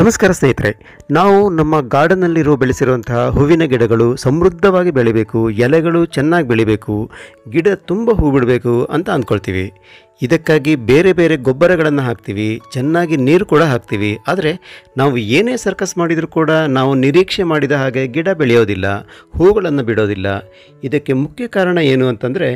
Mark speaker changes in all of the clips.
Speaker 1: ನಮಸ್ಕಾರ ಸ್ನೇಹಿತರೆ, ನಾವು ನಮ್ಮ ಗಾರ್ಡನ್ನಲ್ಲಿರೋ ಬೆಳೆಸಿರುವಂತಹ ಹೂವಿನ ಗಿಡಗಳು ಸಮೃದ್ಧವಾಗಿ ಬೆಳಿಬೇಕು, ಎಲೆಗಳು ಚೆನ್ನಾಗಿ ಬೆಳಿಬೇಕು, ಗಿಡ ತುಂಬ ಹೂ ಬಿಡಬೇಕು ಅಂತ ಅಂದ್ಕೊಳ್ತೀವಿ. ಇದಕ್ಕಾಗಿ ಬೇರೆ ಬೇರೆ ಗೊಬ್ಬರಗಳನ್ನು ಹಾಕ್ತೀವಿ, ಚೆನ್ನಾಗಿ ನೀರು ಕೂಡ ಹಾಕ್ತೀವಿ. ಆದರೆ ನಾವು ಏನೇ ಸರ್ಕಸ್ ಮಾಡಿದರೂ ಕೂಡ ನಾವು ನಿರೀಕ್ಷೆ ಮಾಡಿದ ಹಾಗೆ ಗಿಡ ಬೆಳೆಯೋದಿಲ್ಲ, ಹೂಗಳನ್ನು ಬಿಡೋದಿಲ್ಲ. ಇದಕ್ಕೆ ಮುಖ್ಯ ಕಾರಣ ಏನು ಅಂತಂದರೆ,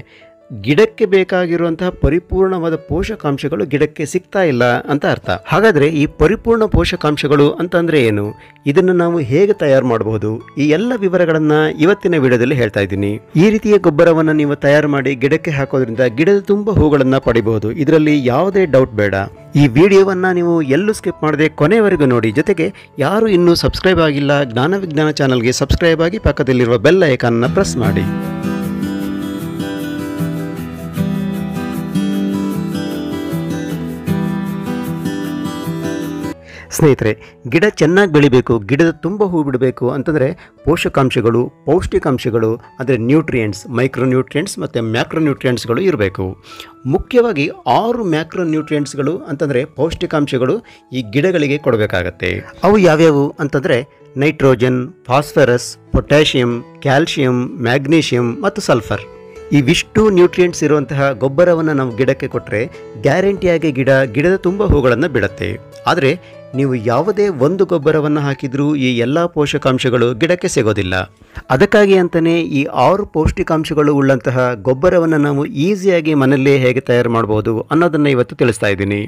Speaker 1: ಗಿಡಕ್ಕೆ ಬೇಕಾಗಿರುವಂತಹ ಪರಿಪೂರ್ಣವಾದ ಪೋಷಕಾಂಶಗಳು ಗಿಡಕ್ಕೆ ಸಿಗ್ತಾ ಇಲ್ಲ ಅಂತ ಅರ್ಥ. ಹಾಗಾದರೆ ಈ ಪರಿಪೂರ್ಣ ಪೋಷಕಾಂಶಗಳು ಅಂತಂದರೆ ಏನು, ಇದನ್ನು ನಾವು ಹೇಗೆ ತಯಾರು ಮಾಡಬಹುದು, ಈ ಎಲ್ಲ ವಿವರಗಳನ್ನು ಇವತ್ತಿನ ವಿಡಿಯೋದಲ್ಲಿ ಹೇಳ್ತಾ ಇದ್ದೀನಿ. ಈ ರೀತಿಯ ಗೊಬ್ಬರವನ್ನು ನೀವು ತಯಾರು ಮಾಡಿ ಗಿಡಕ್ಕೆ ಹಾಕೋದ್ರಿಂದ ಗಿಡದ ತುಂಬ ಹೂಗಳನ್ನು ಪಡಿಬಹುದು. ಇದರಲ್ಲಿ ಯಾವುದೇ ಡೌಟ್ ಬೇಡ. ಈ ವಿಡಿಯೋವನ್ನು ನೀವು ಎಲ್ಲೂ ಸ್ಕಿಪ್ ಮಾಡದೆ ಕೊನೆವರೆಗೂ ನೋಡಿ. ಜೊತೆಗೆ ಯಾರು ಇನ್ನೂ ಸಬ್ಸ್ಕ್ರೈಬ್ ಆಗಿಲ್ಲ ಜ್ಞಾನ ವಿಜ್ಞಾನ ಚಾನಲ್ಗೆ ಸಬ್ಸ್ಕ್ರೈಬ್ ಆಗಿ ಪಕ್ಕದಲ್ಲಿರುವ ಬೆಲ್ ಐಕಾನ್ನ ಪ್ರೆಸ್ ಮಾಡಿ. ಸ್ನೇಹಿತರೆ, ಗಿಡ ಚೆನ್ನಾಗಿ ಬೆಳಿಬೇಕು, ಗಿಡದ ತುಂಬ ಹೂ ಬಿಡಬೇಕು ಅಂತಂದರೆ ಪೋಷಕಾಂಶಗಳು, ಪೌಷ್ಟಿಕಾಂಶಗಳು ಅಂದರೆ ನ್ಯೂಟ್ರಿಯೆಂಟ್ಸ್, ಮೈಕ್ರೋನ್ಯೂಟ್ರಿಯೆಂಟ್ಸ್ ಮತ್ತು ಮ್ಯಾಕ್ರೋನ್ಯೂಟ್ರಿಯೆಂಟ್ಸ್ಗಳು ಇರಬೇಕು. ಮುಖ್ಯವಾಗಿ 6 ಮ್ಯಾಕ್ರೋನ್ಯೂಟ್ರಿಯೆಂಟ್ಸ್ಗಳು ಅಂತಂದರೆ ಪೌಷ್ಟಿಕಾಂಶಗಳು ಈ ಗಿಡಗಳಿಗೆ ಕೊಡಬೇಕಾಗತ್ತೆ. ಅವು ಯಾವ್ಯಾವು ಅಂತಂದರೆ nitrogen, phosphorus, potassium, calcium, magnesium ಮತ್ತು ಸಲ್ಫರ್. ಇವಿಷ್ಟು ನ್ಯೂಟ್ರಿಯೆಂಟ್ಸ್ ಇರುವಂತಹ ಗೊಬ್ಬರವನ್ನು ನಾವು ಗಿಡಕ್ಕೆ ಕೊಟ್ಟರೆ ಗ್ಯಾರಂಟಿಯಾಗಿ ಗಿಡದ ತುಂಬ ಹೂಗಳನ್ನು ಬಿಡುತ್ತೆ. ಆದರೆ ನೀವು ಯಾವುದೇ ಒಂದು ಗೊಬ್ಬರವನ್ನು ಹಾಕಿದರೂ ಈ ಎಲ್ಲ ಪೋಷಕಾಂಶಗಳು ಗಿಡಕ್ಕೆ ಸಿಗೋದಿಲ್ಲ. ಅದಕ್ಕಾಗಿ ಅಂತಲೇ ಈ 6 ಪೌಷ್ಟಿಕಾಂಶಗಳು ಉಳ್ಳಂತಹ ಗೊಬ್ಬರವನ್ನು ನಾವು ಈಸಿಯಾಗಿ ಮನೆಯಲ್ಲೇ ಹೇಗೆ ತಯಾರು ಮಾಡ್ಬೋದು ಅನ್ನೋದನ್ನು ಇವತ್ತು ತಿಳಿಸ್ತಾ ಇದ್ದೀನಿ.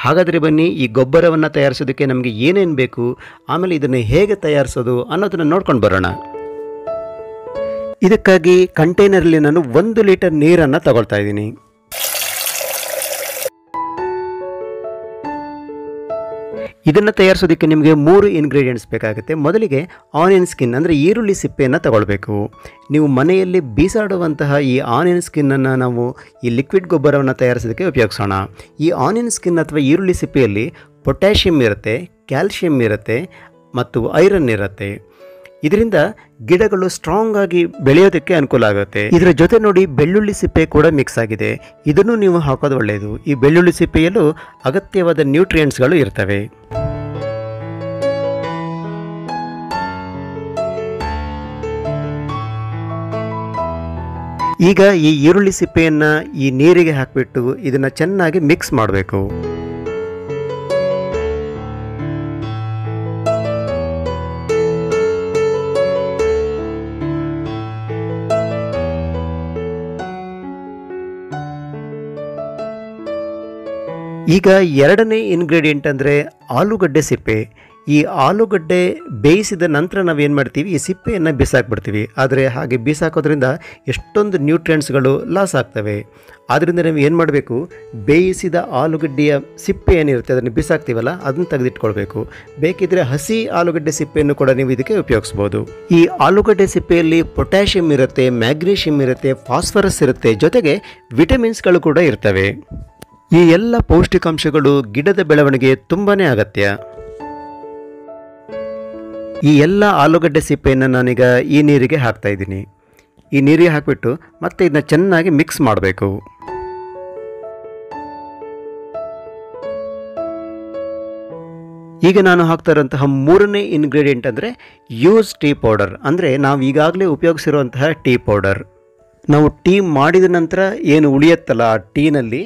Speaker 1: ಹಾಗಾದರೆ ಬನ್ನಿ, ಈ ಗೊಬ್ಬರವನ್ನು ತಯಾರಿಸೋದಕ್ಕೆ ನಮಗೆ ಏನೇನು ಬೇಕು, ಆಮೇಲೆ ಇದನ್ನು ಹೇಗೆ ತಯಾರಿಸೋದು ಅನ್ನೋದನ್ನು ನೋಡ್ಕೊಂಡು ಬರೋಣ. ಇದಕ್ಕಾಗಿ ಕಂಟೈನರಲ್ಲಿ ನಾನು 1 ಲೀಟರ್ ನೀರನ್ನು ತಗೊಳ್ತಾ ಇದ್ದೀನಿ. ಇದನ್ನು ತಯಾರಿಸೋದಕ್ಕೆ ನಿಮಗೆ 3 ಇಂಗ್ರೀಡಿಯೆಂಟ್ಸ್ ಬೇಕಾಗುತ್ತೆ. ಮೊದಲಿಗೆ ಆನಿಯನ್ ಸ್ಕಿನ್ ಅಂದರೆ ಈರುಳ್ಳಿ ಸಿಪ್ಪೆಯನ್ನು ತಗೊಳ್ಬೇಕು. ನೀವು ಮನೆಯಲ್ಲಿ ಬೀಸಾಡುವಂತಹ ಈ ಆನಿಯನ್ ಸ್ಕಿನ್ನನ್ನು ನಾವು ಈ ಲಿಕ್ವಿಡ್ ಗೊಬ್ಬರವನ್ನು ತಯಾರಿಸೋದಕ್ಕೆ ಉಪಯೋಗಿಸೋಣ. ಈ ಆನಿಯನ್ ಸ್ಕಿನ್ ಅಥವಾ ಈರುಳ್ಳಿ ಸಿಪ್ಪೆಯಲ್ಲಿ ಪೊಟ್ಯಾಷಿಯಂ ಇರುತ್ತೆ, ಕ್ಯಾಲ್ಶಿಯಂ ಇರುತ್ತೆ ಮತ್ತು ಐರನ್ ಇರುತ್ತೆ. ಇದರಿಂದ ಗಿಡಗಳು ಸ್ಟ್ರಾಂಗ್ ಆಗಿ ಬೆಳೆಯೋದಕ್ಕೆ ಅನುಕೂಲ ಆಗುತ್ತೆ. ಇದರ ಜೊತೆ ನೋಡಿ, ಬೆಳ್ಳುಳ್ಳಿ ಸಿಪ್ಪೆ ಕೂಡ ಮಿಕ್ಸ್ ಆಗಿದೆ. ಇದನ್ನು ನೀವು ಹಾಕೋದು ಒಳ್ಳೆಯದು. ಈ ಬೆಳ್ಳುಳ್ಳಿ ಸಿಪ್ಪೆಯಲ್ಲೂ ಅಗತ್ಯವಾದ ನ್ಯೂಟ್ರಿಯೆಂಟ್ಸ್ಗಳು ಇರ್ತವೆ. ಈಗ ಈ ಈರುಳ್ಳಿ ಸಿಪ್ಪೆಯನ್ನು ಈ ನೀರಿಗೆ ಹಾಕಿಬಿಟ್ಟು ಇದನ್ನು ಚೆನ್ನಾಗಿ ಮಿಕ್ಸ್ ಮಾಡಬೇಕು. ಈಗ ಎರಡನೇ ಇಂಗ್ರೀಡಿಯೆಂಟ್ ಅಂದರೆ ಆಲೂಗಡ್ಡೆ ಸಿಪ್ಪೆ. ಈ ಆಲೂಗಡ್ಡೆ ಬೇಯಿಸಿದ ನಂತರ ನಾವೇನು ಮಾಡ್ತೀವಿ, ಈ ಸಿಪ್ಪೆಯನ್ನು ಬಿಸಾಕ್ಬಿಡ್ತೀವಿ. ಆದರೆ ಹಾಗೆ ಬಿಸಾಕೋದ್ರಿಂದ ಎಷ್ಟೊಂದು ನ್ಯೂಟ್ರಿಯೆಂಟ್ಸ್ಗಳು ಲಾಸ್ ಆಗ್ತವೆ. ಆದ್ದರಿಂದ ನಾವು ಏನು ಮಾಡಬೇಕು, ಬೇಯಿಸಿದ ಆಲೂಗಡ್ಡೆಯ ಸಿಪ್ಪೆ ಏನಿರುತ್ತೆ ಅದನ್ನು ಬಿಸಾಕ್ತೀವಲ್ಲ, ಅದನ್ನು ತೆಗೆದಿಟ್ಕೊಳ್ಬೇಕು. ಬೇಕಿದ್ರೆ ಹಸಿ ಆಲೂಗಡ್ಡೆ ಸಿಪ್ಪೆಯನ್ನು ಕೂಡ ನೀವು ಇದಕ್ಕೆ ಉಪಯೋಗಿಸ್ಬೋದು. ಈ ಆಲೂಗಡ್ಡೆ ಸಿಪ್ಪೆಯಲ್ಲಿ ಪೊಟ್ಯಾಷಿಯಂ ಇರುತ್ತೆ, ಮ್ಯಾಗ್ನೀಷಿಯಂ ಇರುತ್ತೆ, ಫಾಸ್ಫರಸ್ ಇರುತ್ತೆ, ಜೊತೆಗೆ ವಿಟಮಿನ್ಸ್ಗಳು ಕೂಡ ಇರ್ತವೆ. ಈ ಎಲ್ಲ ಪೌಷ್ಟಿಕಾಂಶಗಳು ಗಿಡದ ಬೆಳವಣಿಗೆ ತುಂಬಾ ಅಗತ್ಯ. ಈ ಎಲ್ಲ ಆಲೂಗಡ್ಡೆ ಸಿಪ್ಪೆಯನ್ನು ನಾನೀಗ ಈ ನೀರಿಗೆ ಹಾಕ್ತಾ ಇದ್ದೀನಿ. ಈ ನೀರಿಗೆ ಹಾಕಿಬಿಟ್ಟು ಮತ್ತೆ ಇದನ್ನ ಚೆನ್ನಾಗಿ ಮಿಕ್ಸ್ ಮಾಡಬೇಕು. ಈಗ ನಾನು ಹಾಕ್ತಾ ಇರೋಂತಹ 3ನೇ ಇಂಗ್ರೀಡಿಯೆಂಟ್ ಅಂದರೆ ಯೂಸ್ ಟೀ ಪೌಡರ್. ಅಂದರೆ ನಾವು ಈಗಾಗಲೇ ಉಪಯೋಗಿಸಿರುವಂತಹ ಟೀ ಪೌಡರ್. ನಾವು ಟೀ ಮಾಡಿದ ನಂತರ ಏನು ಉಳಿಯುತ್ತಲ್ಲ ಆ ಟೀನಲ್ಲಿ,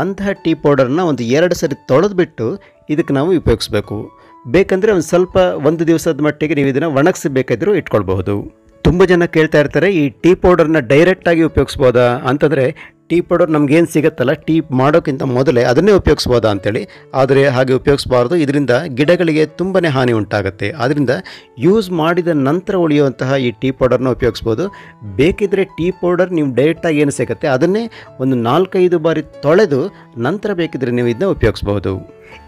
Speaker 1: ಅಂತಹ ಟೀ ಪೌಡರ್ನ 2 ಸರಿ ತೊಳೆದ್ಬಿಟ್ಟು ಇದಕ್ಕೆ ನಾವು ಉಪಯೋಗಿಸ್ಬೇಕು. ಬೇಕಂದರೆ ಒಂದು ದಿವಸದ ಮಟ್ಟಿಗೆ ನೀವು ಇದನ್ನು ಒಣಗಿಸಬೇಕಾದ್ರೂ ಇಟ್ಕೊಳ್ಬಹುದು. ತುಂಬ ಜನ ಕೇಳ್ತಾ ಇರ್ತಾರೆ, ಈ ಟೀ ಪೌಡರ್ನ ಡೈರೆಕ್ಟಾಗಿ ಉಪಯೋಗಿಸ್ಬೋದಾ ಅಂತಂದರೆ, ಟೀ ಪೌಡರ್ ನಮಗೇನು ಸಿಗುತ್ತಲ್ಲ ಟೀ ಮಾಡೋಕ್ಕಿಂತ ಮೊದಲೇ ಅದನ್ನೇ ಉಪಯೋಗಿಸ್ಬೋದಾ ಅಂತೇಳಿ. ಆದರೆ ಹಾಗೆ ಉಪಯೋಗಿಸ್ಬಾರ್ದು. ಇದರಿಂದ ಗಿಡಗಳಿಗೆ ತುಂಬಾ ಹಾನಿ ಉಂಟಾಗುತ್ತೆ. ಆದ್ದರಿಂದ ಯೂಸ್ ಮಾಡಿದ ನಂತರ ಉಳಿಯುವಂತಹ ಈ ಟೀ ಪೌಡರ್ನ ಉಪಯೋಗಿಸ್ಬೋದು. ಬೇಕಿದ್ದರೆ ಟೀ ಪೌಡರ್ ನೀವು ಡೈರೆಕ್ಟಾಗಿ ಏನು ಸಿಗುತ್ತೆ ಅದನ್ನೇ 4-5 ಬಾರಿ ತೊಳೆದು ನಂತರ ಬೇಕಿದ್ರೆ ನೀವು ಇದನ್ನ ಉಪಯೋಗಿಸ್ಬೋದು.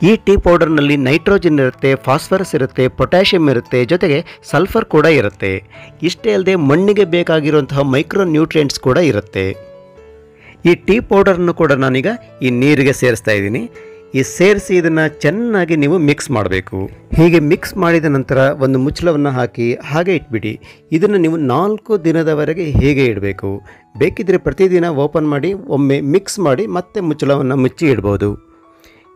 Speaker 1: ಈ ಟೀ ಪೌಡರ್ನಲ್ಲಿ ನೈಟ್ರೋಜನ್ ಇರುತ್ತೆ, ಫಾಸ್ಫರಸ್ ಇರುತ್ತೆ, ಪೊಟ್ಯಾಷಿಯಂ ಇರುತ್ತೆ, ಜೊತೆಗೆ ಸಲ್ಫರ್ ಕೂಡ ಇರುತ್ತೆ. ಇಷ್ಟೇ ಅಲ್ಲದೆ ಮಣ್ಣಿಗೆ ಬೇಕಾಗಿರುವಂತಹ ಮೈಕ್ರೋ ನ್ಯೂಟ್ರಿಯೆಂಟ್ಸ್ ಕೂಡ ಇರುತ್ತೆ. ಈ ಟೀ ಪೌಡರನ್ನು ಕೂಡ ನಾನೀಗ ಈ ನೀರಿಗೆ ಸೇರಿಸ್ತಾ ಇದ್ದೀನಿ. ಈ ಸೇರಿಸಿ ಇದನ್ನು ಚೆನ್ನಾಗಿ ನೀವು ಮಿಕ್ಸ್ ಮಾಡಬೇಕು. ಹೀಗೆ ಮಿಕ್ಸ್ ಮಾಡಿದ ನಂತರ ಒಂದು ಮುಚ್ಚಳವನ್ನು ಹಾಕಿ ಹಾಗೆ ಇಟ್ಬಿಡಿ. ಇದನ್ನು ನೀವು 4 ದಿನದವರೆಗೆ ಹೀಗೆ ಇಡಬೇಕು. ಬೇಕಿದ್ದರೆ ಪ್ರತಿದಿನ ಓಪನ್ ಮಾಡಿ ಒಮ್ಮೆ ಮಿಕ್ಸ್ ಮಾಡಿ ಮತ್ತೆ ಮುಚ್ಚಳವನ್ನು ಮುಚ್ಚಿ ಇಡ್ಬೋದು.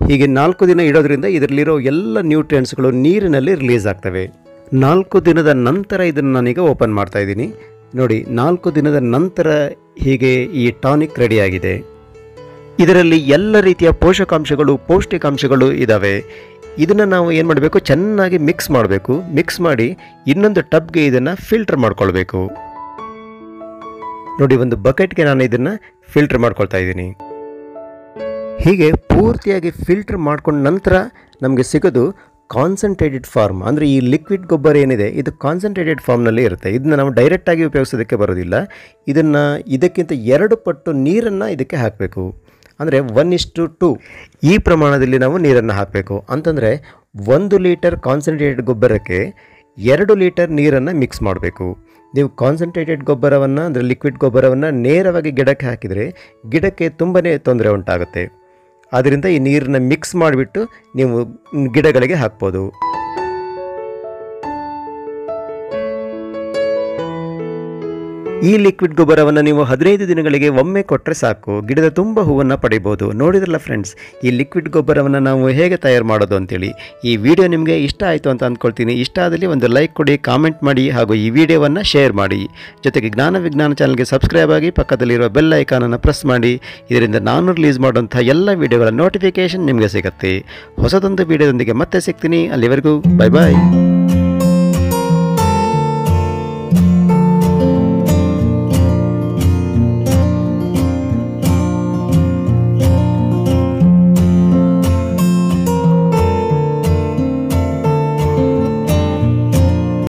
Speaker 1: ಹೀಗೆ 4 ದಿನ ಇಡೋದ್ರಿಂದ ಇದರಲ್ಲಿರೋ ಎಲ್ಲ ನ್ಯೂಟ್ರಿಯೆಂಟ್ಸ್ಗಳು ನೀರಿನಲ್ಲಿ ರಿಲೀಸ್ ಆಗ್ತವೆ. 4 ದಿನದ ನಂತರ ಇದನ್ನು ನಾನೀಗ ಓಪನ್ ಮಾಡ್ತಾ ಇದ್ದೀನಿ. ನೋಡಿ, 4 ದಿನದ ನಂತರ ಹೀಗೆ ಈ ಟಾನಿಕ್ ರೆಡಿಯಾಗಿದೆ. ಇದರಲ್ಲಿ ಎಲ್ಲ ರೀತಿಯ ಪೋಷಕಾಂಶಗಳು, ಪೌಷ್ಟಿಕಾಂಶಗಳು ಇದ್ದಾವೆ. ಇದನ್ನು ನಾವು ಏನು ಮಾಡಬೇಕು, ಚೆನ್ನಾಗಿ ಮಿಕ್ಸ್ ಮಾಡಬೇಕು. ಮಿಕ್ಸ್ ಮಾಡಿ ಇನ್ನೊಂದು ಟಬ್ಗೆ ಇದನ್ನು ಫಿಲ್ಟರ್ ಮಾಡ್ಕೊಳ್ಬೇಕು. ನೋಡಿ, ಒಂದು ಬಕೆಟ್ಗೆ ನಾನು ಇದನ್ನು ಫಿಲ್ಟರ್ ಮಾಡ್ಕೊಳ್ತಾ ಇದ್ದೀನಿ. ಹೀಗೆ ಪೂರ್ತಿಯಾಗಿ ಫಿಲ್ಟರ್ ಮಾಡ್ಕೊಂಡ ನಂತರ ನಮಗೆ ಸಿಗೋದು ಕಾನ್ಸಂಟ್ರೇಟೆಡ್ ಫಾರ್ಮ್. ಅಂದರೆ ಈ ಲಿಕ್ವಿಡ್ ಗೊಬ್ಬರ ಏನಿದೆ ಇದು ಕಾನ್ಸಂಟ್ರೇಟೆಡ್ ಫಾರ್ಮ್ನಲ್ಲಿ ಇರುತ್ತೆ. ಇದನ್ನು ನಾವು ಡೈರೆಕ್ಟಾಗಿ ಉಪಯೋಗಿಸೋದಕ್ಕೆ ಬರೋದಿಲ್ಲ. ಇದಕ್ಕಿಂತ 2 ಪಟ್ಟು ನೀರನ್ನು ಇದಕ್ಕೆ ಹಾಕಬೇಕು. ಅಂದರೆ 1:2 ಈ ಪ್ರಮಾಣದಲ್ಲಿ ನಾವು ನೀರನ್ನು ಹಾಕಬೇಕು. ಅಂತಂದರೆ 1 ಲೀಟರ್ ಕಾನ್ಸಂಟ್ರೇಟೆಡ್ ಗೊಬ್ಬರಕ್ಕೆ 2 ಲೀಟರ್ ನೀರನ್ನು ಮಿಕ್ಸ್ ಮಾಡಬೇಕು. ನೀವು ಕಾನ್ಸಂಟ್ರೇಟೆಡ್ ಗೊಬ್ಬರವನ್ನು ಅಂದರೆ ಲಿಕ್ವಿಡ್ ಗೊಬ್ಬರವನ್ನು ನೇರವಾಗಿ ಗಿಡಕ್ಕೆ ಹಾಕಿದರೆ ಗಿಡಕ್ಕೆ ತುಂಬಾ ತೊಂದರೆ ಉಂಟಾಗುತ್ತೆ. ಆದ್ದರಿಂದ ಈ ನೀರನ್ನು ಮಿಕ್ಸ್ ಮಾಡಿಬಿಟ್ಟು ನೀವು ಗಿಡಗಳಿಗೆ ಹಾಕ್ಬೋದು. ಈ ಲಿಕ್ವಿಡ್ ಗೊಬ್ಬರವನ್ನು ನೀವು 15 ದಿನಗಳಿಗೆ ಒಮ್ಮೆ ಕೊಟ್ಟರೆ ಸಾಕು, ಗಿಡದ ತುಂಬ ಹೂವನ್ನು ಪಡಿಬೋದು. ನೋಡಿದ್ರಲ್ಲ ಫ್ರೆಂಡ್ಸ್, ಈ ಲಿಕ್ವಿಡ್ ಗೊಬ್ಬರವನ್ನು ನಾವು ಹೇಗೆ ತಯಾರು ಮಾಡೋದು ಅಂತೇಳಿ. ಈ ವಿಡಿಯೋ ನಿಮಗೆ ಇಷ್ಟ ಆಯಿತು ಅಂತ ಅಂದ್ಕೊಳ್ತೀನಿ. ಇಷ್ಟ ಆದಲ್ಲಿ ಒಂದು ಲೈಕ್ ಕೊಡಿ, ಕಾಮೆಂಟ್ ಮಾಡಿ, ಹಾಗೂ ಈ ವಿಡಿಯೋವನ್ನು ಶೇರ್ ಮಾಡಿ. ಜೊತೆಗೆ ಜ್ಞಾನ ವಿಜ್ಞಾನ ಚಾನಲ್ಗೆ ಸಬ್ಸ್ಕ್ರೈಬ್ ಆಗಿ ಪಕ್ಕದಲ್ಲಿರುವ ಬೆಲ್ ಐಕಾನನ್ನು ಪ್ರೆಸ್ ಮಾಡಿ. ಇದರಿಂದ ನಾನು ರಿಲೀಸ್ ಮಾಡುವಂಥ ಎಲ್ಲ ವಿಡಿಯೋಗಳ ನೋಟಿಫಿಕೇಷನ್ ನಿಮಗೆ ಸಿಗುತ್ತೆ. ಹೊಸದೊಂದು ವಿಡಿಯೋದೊಂದಿಗೆ ಮತ್ತೆ ಸಿಗ್ತೀನಿ. ಅಲ್ಲಿವರೆಗೂ ಬೈ ಬಾಯ್.